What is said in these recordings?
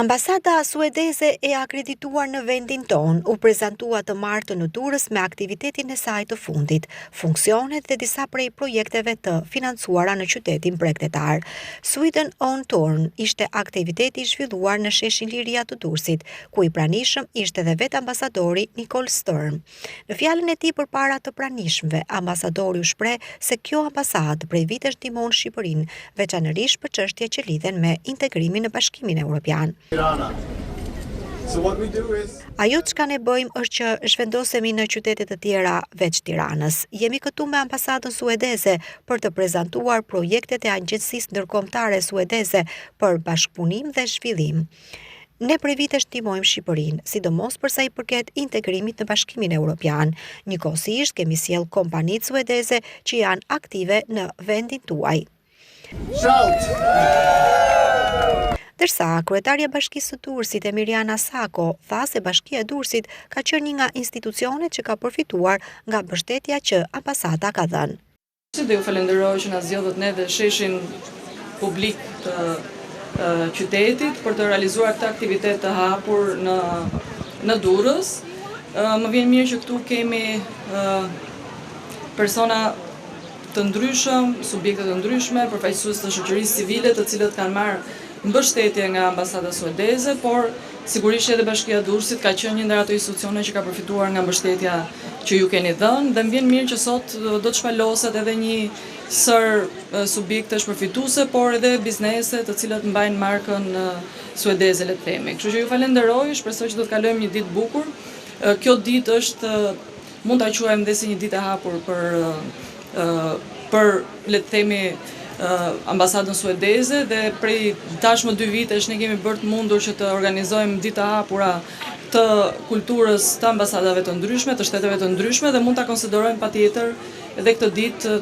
Ambasada suedeze e akredituar në vendin ton u prezantua të martën në Durrës me aktivitetin e saj të fundit, funksionet dhe disa prej projekteve të financuara në qytetin bregdetar. Sweden on Tour ishte aktiviteti i zhvilluar në sheshin Liria të Durrësit, ku i pranishëm ishte dhe vetë ambasadori Nicole Sturm. Në fjalën e tij përpara të pranishmëve, ambasadori u shpreh se kjo ambasadë prej vitesh ndihmon Shqipërinë, veçanërisht për çështje që lidhen me integrimin në Bashkimin Evropian. Ajo çka ne bëjmë është që zhvendosemi në qytete të tjera veç Tiranës. Jemi këtu me ambasadën suedeze për të prezantuar projektet e Agjencisë Ndërkombëtare Suedeze për Bashkëpunim dhe Zhvillim. Ne prej vitesh ndihmojmë Shqipërinë, sidomos për sa i përket integrimit në Bashkimin Evropian. Njëkohësisht kemi sjell kompanitë suedeze që janë aktive në vendin tuaj. Dërsa, kryetarja e Bashkisë së Durrësit Emiliana Sako tha se Bashkia e Durrësit ka qenë një nga institucionet që ka përfituar nga mbështetja që ambasada ka dhënë. Dhe ju falenderoj që na zgjodhët ne dhe sheshin publik të qytetit për të realizuar këtë aktivitet të hapur në Durrës. Më vjen mirë që këtu kemi persona të ndryshëm, subjekte të ndryshme, përfaqësues të shoqërisë civile, të cilët kanë marrë mbështetje nga ambasada suedeze, por sigurisht edhe Bashkia e Durrësit ka qenë një ndër ato institucione që ka përfituar nga mbështetja që ju keni dhënë, dhe më vjen mirë që sot do të shpaloset edhe një sër subjektesh përfituese, por edhe biznese të cilat mbajnë markën suedeze, le të themi. Kështu që ju falenderoj, shpresoj që do të kalojmë një ditë bukur. Kjo ditë është, mund ta quajmë dhe si një ditë e hapur për le të themi ambasadën suedeze, dhe prej tashmë 2 vitesh ne kemi bërë të mundur që të organizojmë ditë hapura të kulturës të ambasadave të ndryshme, të shteteve të ndryshme, dhe mund ta konsiderojmë patjetër edhe këtë ditë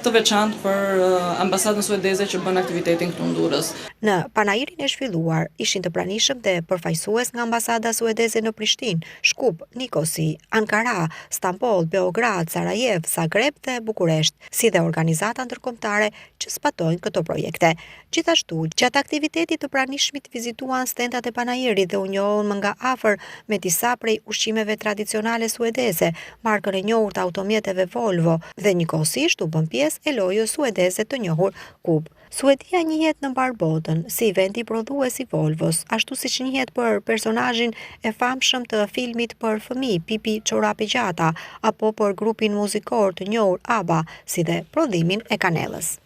të veçantë për ambasadën suedeze që bën aktivitetin këtu në Durrës. Në panairin e zhvilluar ishin të pranishëm dhe përfaqësues nga ambasada suedeze në Prishtinë, Shkup, Nikosi, Ankara, Stamboll, Beograd, Sarajev, Zagreb dhe Bukuresht, si dhe organizata ndërkombëtare që zbatojnë këto projekte. Gjithashtu, gjatë aktivitetit të pranishmit vizituan stendat e panairit dhe u njohën më nga afër me disa prej ushqimeve tradicionale suedeze, markën e njohur të automjeteve Volvo, dhe njëkohësisht u bën pjesë e lojës suedeze të njohur Kup. Suedia njihet në mbar botën si vendi prodhues i Volvos, ashtu siç njihet për personazhin e famshëm të filmit për fëmijë Pipi Çorapi Gjata, apo për grupin muzikor të njohur ABBA, si dhe prodhimin e kanellës.